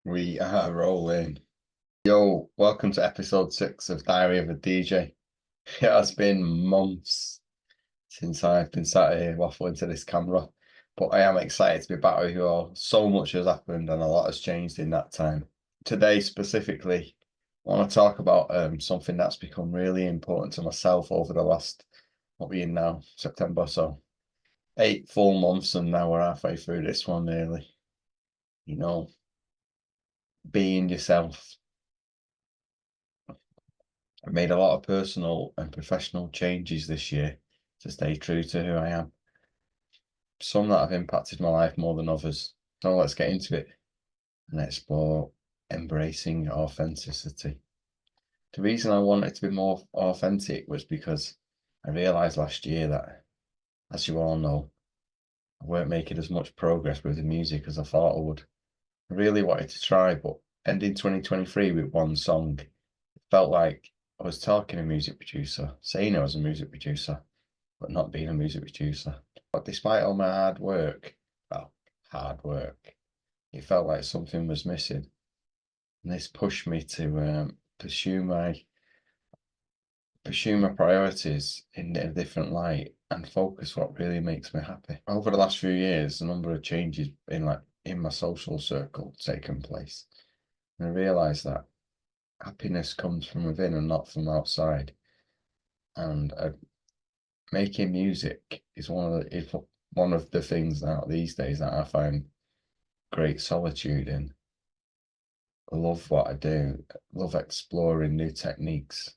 We are rolling. Yo, welcome to episode 6 of Diary of a DJ. It has been months since I've been sat here waffling to this camera, but I am excited to be back with you all. So much has happened and a lot has changed in that time. Today, specifically, I want to talk about something that's become really important to myself over the last, what we in now, September, so 8 full months, and now we're halfway through this one nearly. You know, being yourself. I've made a lot of personal and professional changes this year to stay true to who I am. Some that have impacted my life more than others. So let's get into it and explore embracing authenticity. The reason I wanted to be more authentic was because I realised last year that, as you all know, I weren't making as much progress with the music as I thought I would. I really wanted to try, but ending 2023 with one song, it felt like I was talking to a music producer, saying I was a music producer, but not being a music producer. But despite all my hard work, it felt like something was missing. And this pushed me to pursue my priorities in a different light and focus what really makes me happy. Over the last few years, a number of changes in my social circle taken place. And I realised that happiness comes from within and not from outside. And making music is one of the things that these days that I find great solitude in. I love what I do. I love exploring new techniques.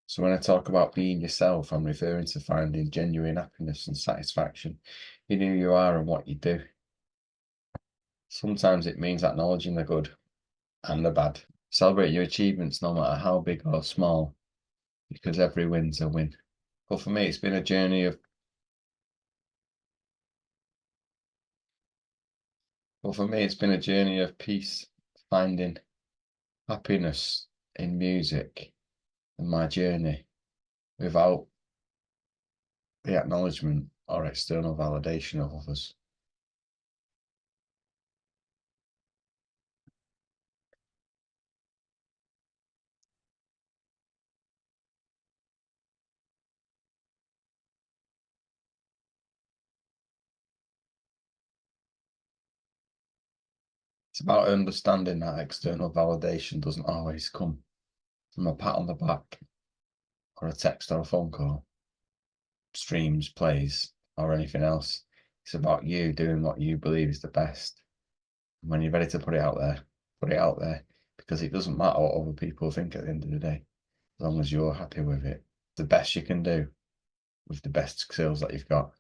So when I talk about being yourself, I'm referring to finding genuine happiness and satisfaction in who you are and what you do. Sometimes it means acknowledging the good and the bad. Celebrate your achievements no matter how big or small, because every win's a win. But for me, it's been a journey of peace, finding happiness in music and my journey without the acknowledgement or external validation of others. It's about understanding that external validation doesn't always come from a pat on the back or a text or a phone call, streams, plays, or anything else. It's about you doing what you believe is the best. And when you're ready to put it out there, put it out there, because it doesn't matter what other people think at the end of the day, as long as you're happy with it. The best you can do with the best skills that you've got.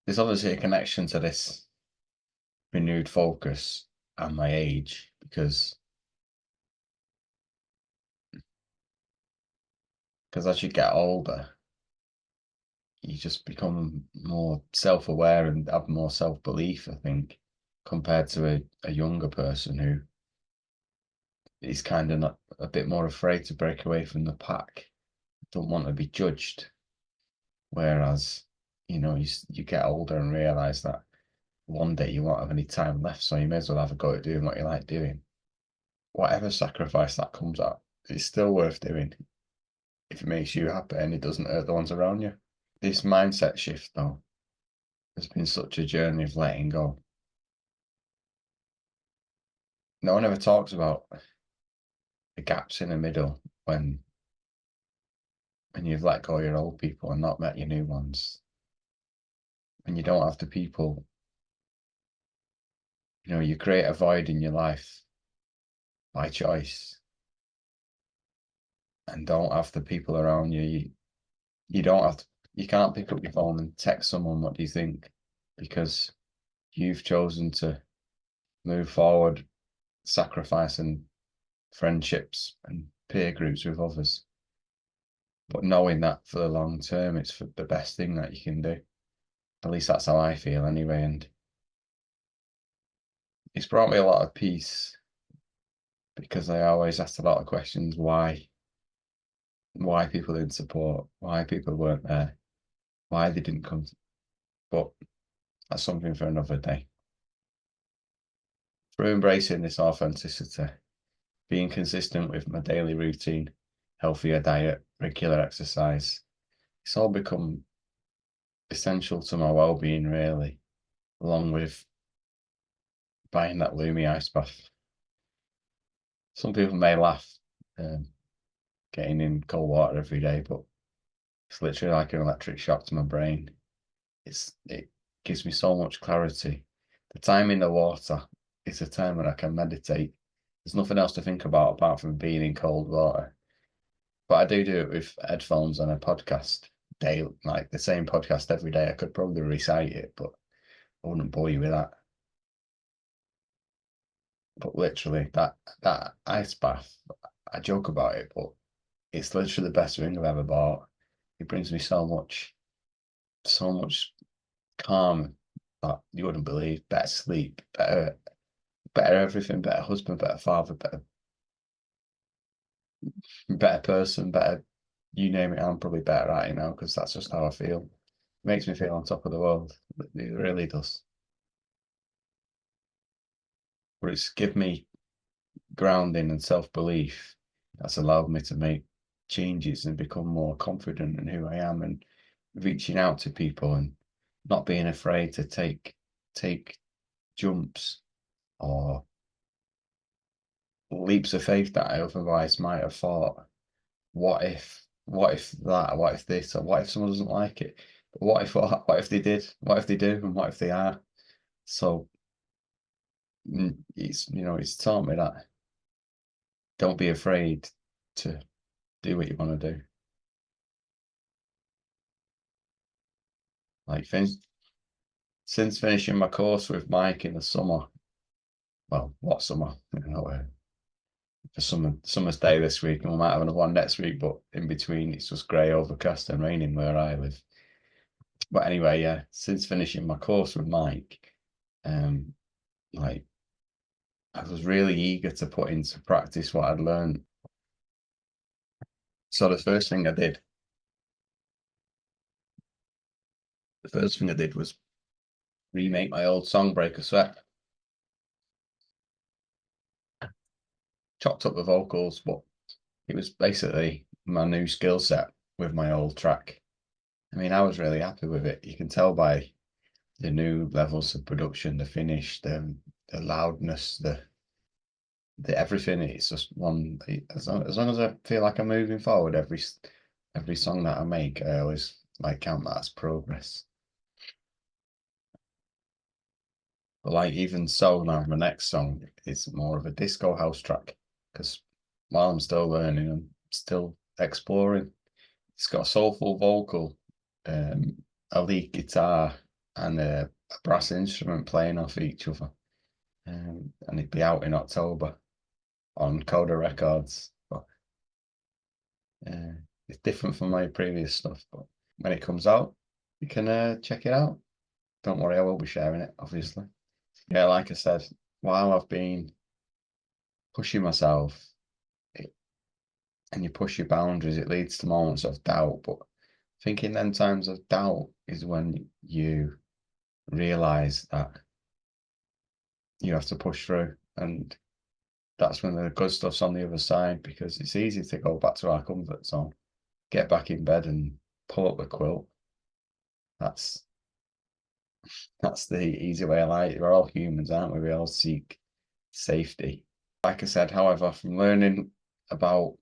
There's obviously a connection to this renewed focus and my age, because as you get older, you just become more self-aware and have more self-belief, I think, compared to a younger person who is kind of not a bit more afraid to break away from the pack, don't want to be judged. Whereas, you get older and realize that one day you won't have any time left, so you may as well have a go at doing what you like doing. Whatever sacrifice that comes at, it's still worth doing if it makes you happy and it doesn't hurt the ones around you. This mindset shift, though, has been such a journey of letting go. No one ever talks about the gaps in the middle when you've let go of your old people and not met your new ones. And you don't have the people, you create a void in your life by choice and don't have the people around you. You don't have to, you can't pick up your phone and text someone, what do you think? Because you've chosen to move forward, sacrificing friendships and peer groups with others. But knowing that for the long term, it's for the best thing that you can do. At least that's how I feel anyway. And it's brought me a lot of peace because I always asked a lot of questions. Why people didn't support, why people weren't there, why they didn't come. But that's something for another day. through embracing this authenticity, being consistent with my daily routine, healthier diet, regular exercise, it's all become essential to my well-being, really, along with buying that Lumi ice bath. Some people may laugh getting in cold water every day, but it's literally like an electric shock to my brain. It gives me so much clarity. The time in the water is a time when I can meditate. There's nothing else to think about apart from being in cold water. But I do it with headphones and a podcast day, like the same podcast every day. I could probably recite it, but I wouldn't bore you with that. But literally, that ice bath, I joke about it, but it's literally the best thing I've ever bought. It brings me so much calm that you wouldn't believe. Better sleep, better everything, better husband, better father, better person, better you name it. I'm probably better at it now because that's just how I feel. It makes me feel on top of the world. It really does. But it's given me grounding and self-belief that's allowed me to make changes and become more confident in who I am and reaching out to people and not being afraid to take jumps or leaps of faith that I otherwise might have thought, what if that, what if this, or what if someone doesn't like it? But what if they did? What if they do? And what if they are? So it's taught me that don't be afraid to do what you want to do. Like since finishing my course with Mike in the summer, well, what summer? For summer's day this week, and we might have another one next week, but in between it's just grey, overcast, and raining where I live. But anyway, yeah, since finishing my course with Mike, like I was really eager to put into practice what I'd learned. So the first thing I did was remake my old song Break a Sweat. Chopped up the vocals, but it was basically my new skill set with my old track. I mean, I was really happy with it. You can tell by the new levels of production, the finish, the loudness, the everything. It's just one. As long as I feel like I'm moving forward, every song that I make, I always like count that as progress. But like even so now, my next song is more of a disco house track because while I'm still learning, I'm still exploring. It's got a soulful vocal, a lead guitar, and a brass instrument playing off each other. And it'd be out in October on Coda Records. But it's different from my previous stuff. But when it comes out, you can check it out. Don't worry, I will be sharing it, obviously. Yeah, like I said, while I've been pushing myself, and you push your boundaries, it leads to moments of doubt. But thinking then times of doubt is when you realize that you have to push through. And that's when the good stuff's on the other side because it's easy to go back to our comfort zone, get back in bed and pull up the quilt. That's the easy way of life. We're all humans, aren't we? We all seek safety. Like I said, however, from learning about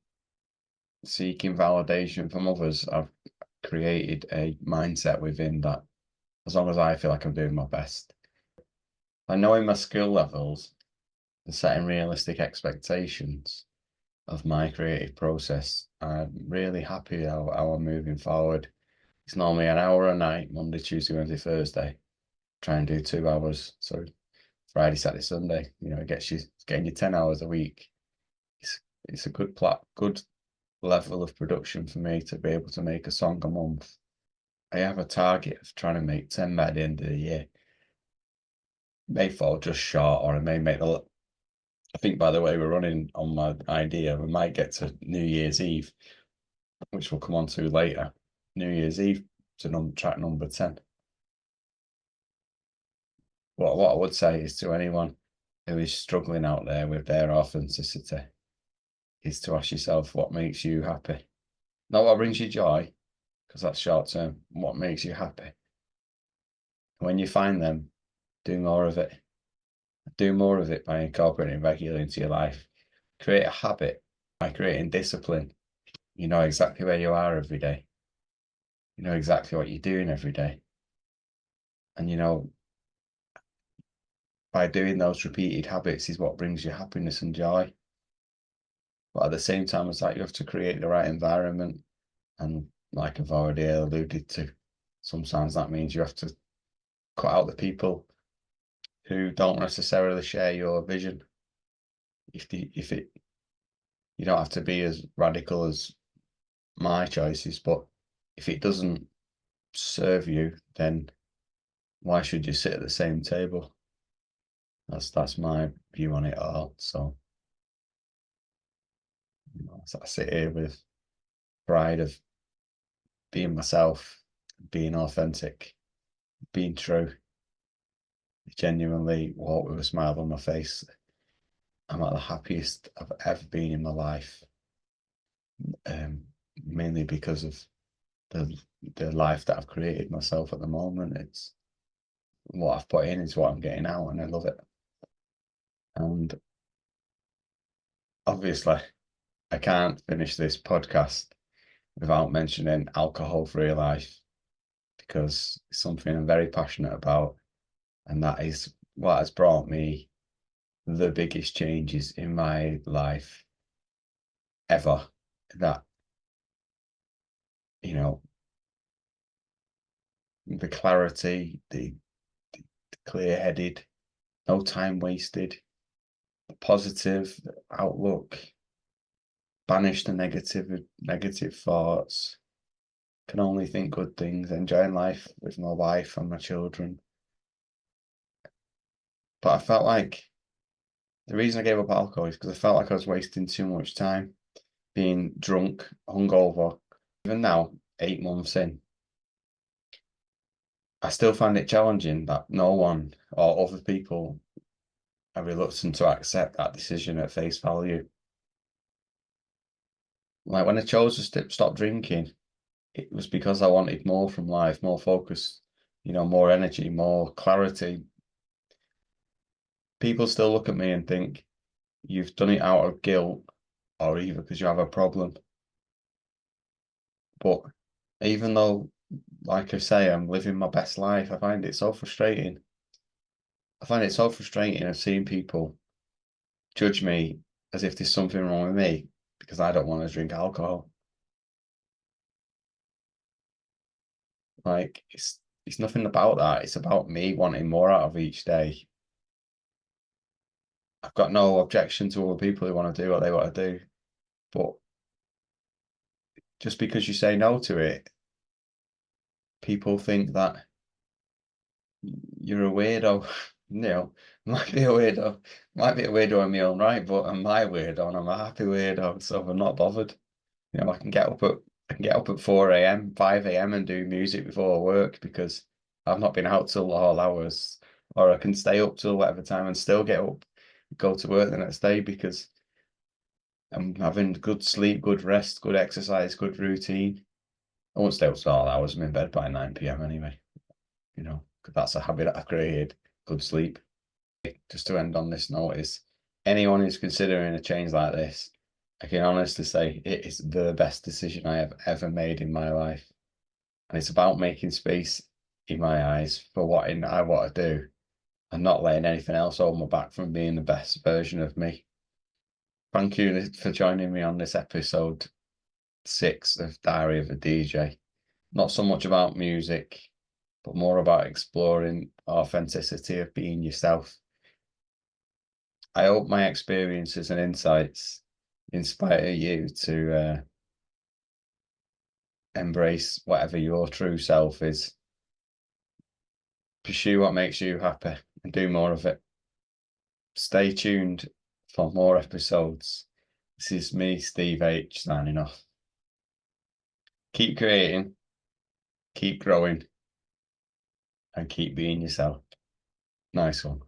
seeking validation from others, I've created a mindset within that as long as I feel like I'm doing my best. By knowing my skill levels and setting realistic expectations of my creative process, I'm really happy how I'm moving forward. It's normally an hour a night, Monday, Tuesday, Wednesday, Thursday. Try and do 2 hours. So Friday, Saturday, Sunday, it's getting you 10 hours a week. It's a good level of production for me to be able to make a song a month. I have a target of trying to make 10 by the end of the year. May fall just short, or I may make I think by the way we're running on my idea, we might get to New Year's Eve, which we'll come on to later. New Year's Eve to track number 10. What I would say is to anyone who is struggling out there with their authenticity is to ask yourself what makes you happy. Not what brings you joy, because that's short term. What makes you happy? When you find them, do more of it. Do more of it by incorporating regularly into your life. Create a habit by creating discipline. You know exactly where you are every day. You know exactly what you're doing every day. And you know, by doing those repeated habits is what brings you happiness and joy. But at the same time as that, you have to create the right environment. And like I've already alluded to, sometimes that means you have to cut out the people who don't necessarily share your vision. You don't have to be as radical as my choices, but if it doesn't serve you, then why should you sit at the same table? That's my view on it all. So, I sit here with pride of being myself, being authentic, being true, genuinely walk with a smile on my face. I'm at the happiest I've ever been in my life, mainly because of the the life that I've created myself at the moment. It's what I've put in is what I'm getting out, and I love it. And obviously, I can't finish this podcast without mentioning alcohol-free life because it's something I'm very passionate about, and that is what has brought me the biggest changes in my life ever. That, you know, the clarity, the clear-headed, no time wasted, the positive outlook, banish the negative thoughts, can only think good things, enjoying life with my wife and my children. But I felt like the reason I gave up alcohol is because I felt like I was wasting too much time being drunk, hungover. Even now, 8 months in, I still find it challenging that no one or other people are reluctant to accept that decision at face value. Like when I chose to stop drinking, it was because I wanted more from life, more focus, more energy, more clarity. People still look at me and think you've done it out of guilt or either because you have a problem. But even though, like I say, I'm living my best life, I find it so frustrating. I find it so frustrating of seeing people judge me as if there's something wrong with me because I don't want to drink alcohol. Like it's nothing about that. It's about me wanting more out of each day. I've got no objection to other people who want to do what they want to do, but just because you say no to it, people think that you're a weirdo. Might be a weirdo, might be a weirdo in my own right, but I'm my weirdo and I'm a happy weirdo, so I'm not bothered. I can get up at 4 a.m., 5 a.m. and do music before work because I've not been out till all hours, or I can stay up till whatever time and still get up, go to work the next day because I'm having good sleep, good rest, good exercise, good routine. I won't stay up till all hours. I'm in bed by 9 p.m. anyway, 'cause that's a habit that I've created, good sleep. Just to end on this note is anyone who's considering a change like this, I can honestly say it is the best decision I have ever made in my life. And it's about making space in my eyes for what I want to do and not letting anything else hold me back from being the best version of me. Thank you for joining me on this episode 6 of Diary of a DJ. Not so much about music, but more about exploring authenticity of being yourself. I hope my experiences and insights inspire you to embrace whatever your true self is. Pursue what makes you happy and do more of it. Stay tuned for more episodes. This is me, Steve H, signing off. Keep creating, keep growing, and keep being yourself. Nice one.